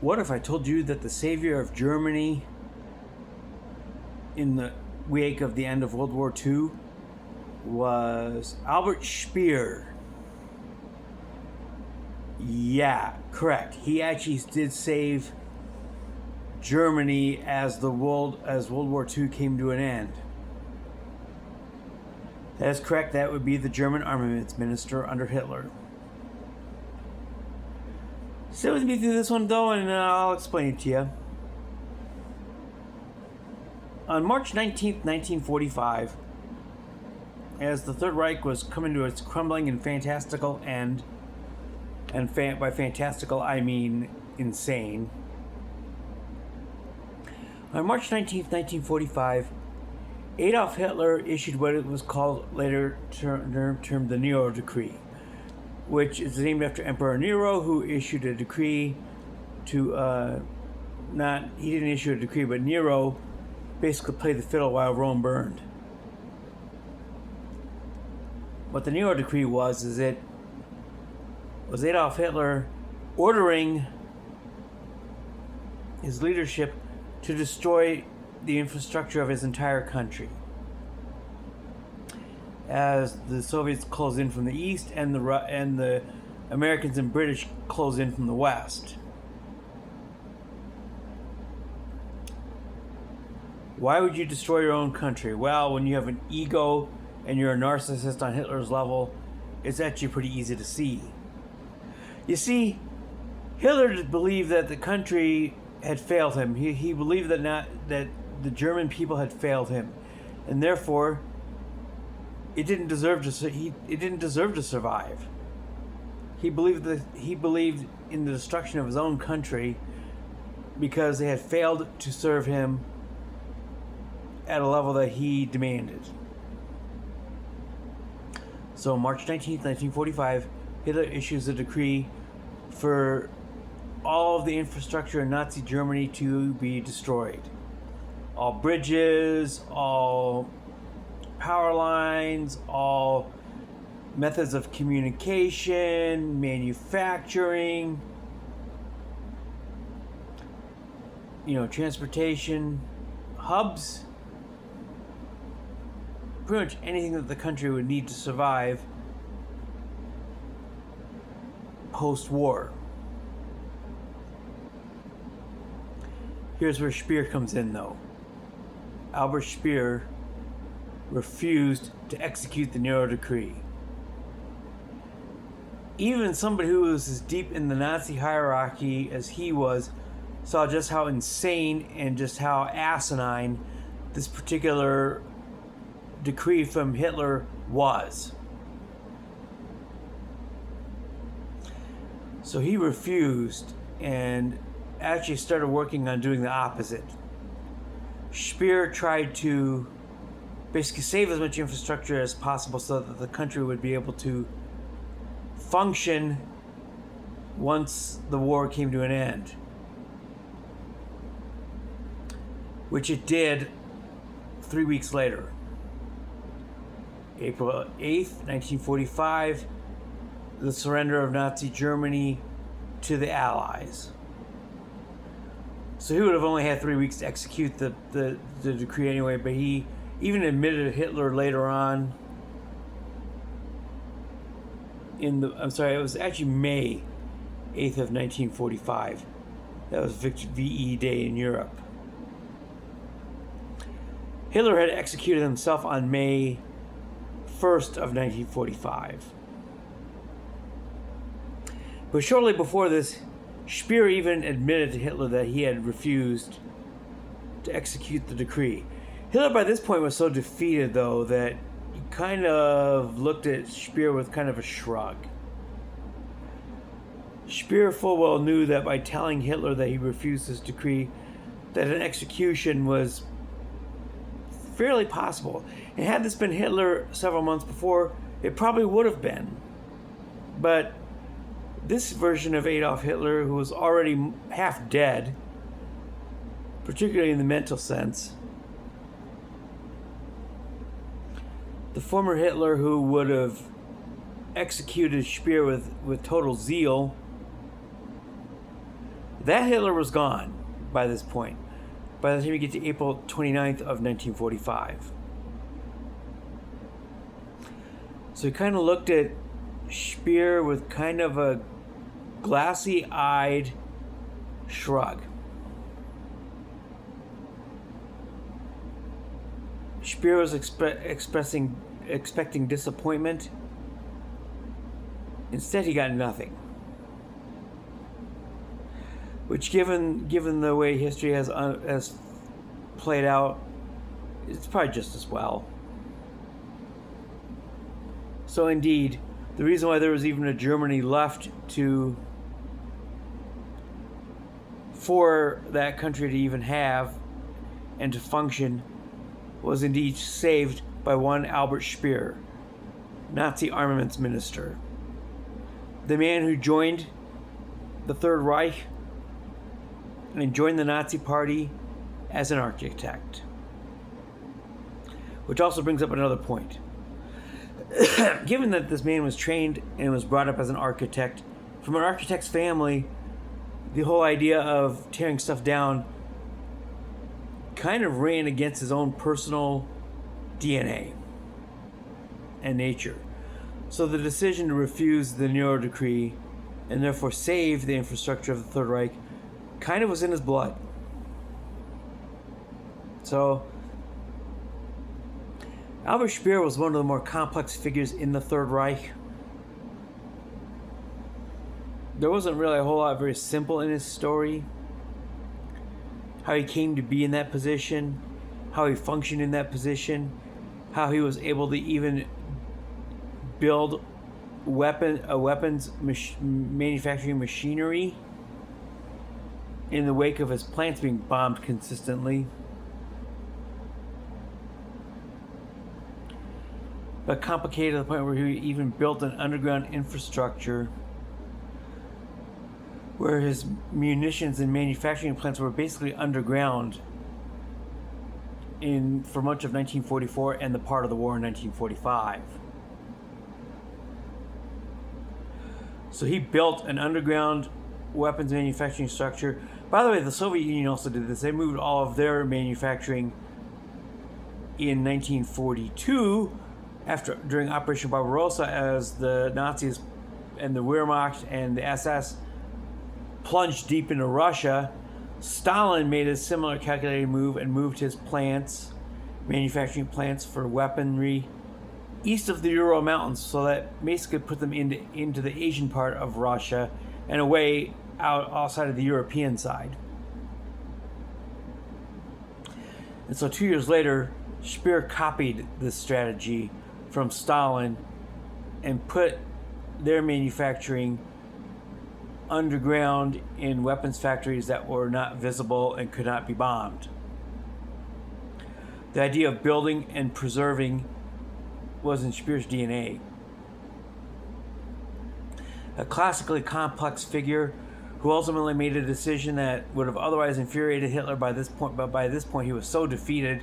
What if I told you that the savior of Germany in the wake of the end of World War II was Albert Speer? Yeah, correct. He actually did save Germany as World War II came to an end. That is correct. That would be the German armaments minister under Hitler. Stay with me through this one, though, and I'll explain it to you. On March 19th, 1945, as the Third Reich was coming to its crumbling and fantastical end, and by fantastical I mean insane, on March 19th, 1945, Adolf Hitler issued what it was called later termed the Nero Decree, which is named after Emperor Nero, who issued a decree to, he didn't issue a decree, but Nero basically played the fiddle while Rome burned. What the Nero Decree was Adolf Hitler ordering his leadership to destroy the infrastructure of his entire country as the Soviets close in from the east and the Americans and British close in from the west. Why would you destroy your own country? Well, when you have an ego and you're a narcissist on Hitler's level, it's actually pretty easy to see. You see, Hitler believed that the country had failed him. He believed that the German people had failed him, and therefore it didn't deserve to survive. He believed in the destruction of his own country because they had failed to serve him at a level that he demanded. So March 19th, 1945, Hitler issues a decree for all of the infrastructure in Nazi Germany to be destroyed. All bridges, all power lines, all methods of communication, manufacturing, transportation, hubs, pretty much anything that the country would need to survive post-war. Here's where Speer comes in, though. Albert Speer refused to execute the Nero Decree. Even somebody who was as deep in the Nazi hierarchy as he was saw just how insane and just how asinine this particular decree from Hitler was. So he refused and actually started working on doing the opposite. Speer tried to basically save as much infrastructure as possible so that the country would be able to function once the war came to an end. Which it did 3 weeks later. April 8th, 1945, the surrender of Nazi Germany to the Allies. So he would have only had 3 weeks to execute the decree anyway, but he even admitted to Hitler later on it was actually May 8th of 1945. That was VE Day in Europe. Hitler had executed himself on May 1st of 1945. But shortly before this, Speer even admitted to Hitler that he had refused to execute the decree. Hitler by this point was so defeated, though, that he kind of looked at Speer with kind of a shrug. Speer full well knew that by telling Hitler that he refused this decree, that an execution was fairly possible. And had this been Hitler several months before, it probably would have been. But this version of Adolf Hitler, who was already half dead, particularly in the mental sense, the former Hitler who would have executed Speer with total zeal, That Hitler was gone by this point, by the time you get to April 29th of 1945. So he kind of looked at Speer with kind of a glassy-eyed shrug. Speer was expecting disappointment. Instead, he got nothing. Which, given the way history has played out, it's probably just as well. So, indeed, the reason why there was even a Germany left for that country to even have and to function was indeed saved by one Albert Speer, Nazi Armaments Minister. The man who joined the Third Reich and joined the Nazi Party as an architect. Which also brings up another point. Given that this man was trained and was brought up as an architect, from an architect's family, the whole idea of tearing stuff down kind of ran against his own personal DNA and nature. So the decision to refuse the Nero Decree and therefore save the infrastructure of the Third Reich kind of was in his blood. So Albert Speer was one of the more complex figures in the Third Reich. There wasn't really a whole lot very simple in his story. How he came to be in that position, how he functioned in that position, how he was able to even build weapons manufacturing machinery in the wake of his plants being bombed consistently. But complicated to the point where he even built an underground infrastructure where his munitions and manufacturing plants were basically underground for much of 1944 and the part of the war in 1945. So he built an underground weapons manufacturing structure. By the way, the Soviet Union also did this. They moved all of their manufacturing in 1942 during Operation Barbarossa, as the Nazis and the Wehrmacht and the SS plunged deep into Russia. Stalin made a similar calculated move and moved his manufacturing plants for weaponry, east of the Ural Mountains, so that basically put them into the Asian part of Russia and away outside of the European side. And so 2 years later, Speer copied this strategy from Stalin and put their manufacturing underground in weapons factories that were not visible and could not be bombed. The idea of building and preserving was in Speer's DNA. A classically complex figure who ultimately made a decision that would have otherwise infuriated Hitler by this point, but by this point he was so defeated,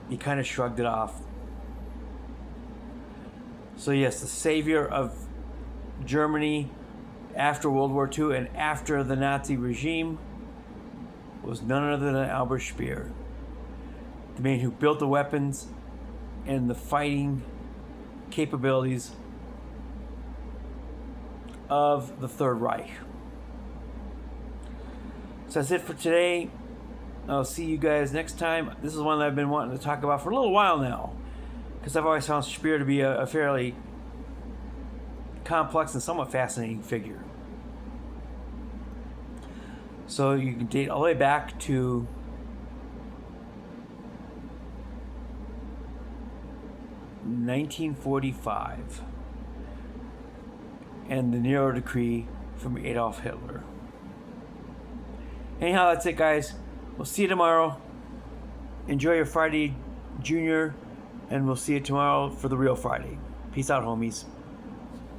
he kind of shrugged it off. So yes, the savior of Germany after World War II and after the Nazi regime was none other than Albert Speer, the man who built the weapons and the fighting capabilities of the Third Reich. So that's it for today. I'll see you guys next time. This is one that I've been wanting to talk about for a little while now, because I've always found Speer to be a fairly complex and somewhat fascinating figure. So you can date all the way back to (1945) and the Nero Decree from Adolf Hitler. Anyhow, that's it, guys. We'll see you tomorrow. Enjoy your Friday, Junior, and we'll see you tomorrow for the real Friday. Peace out, homies.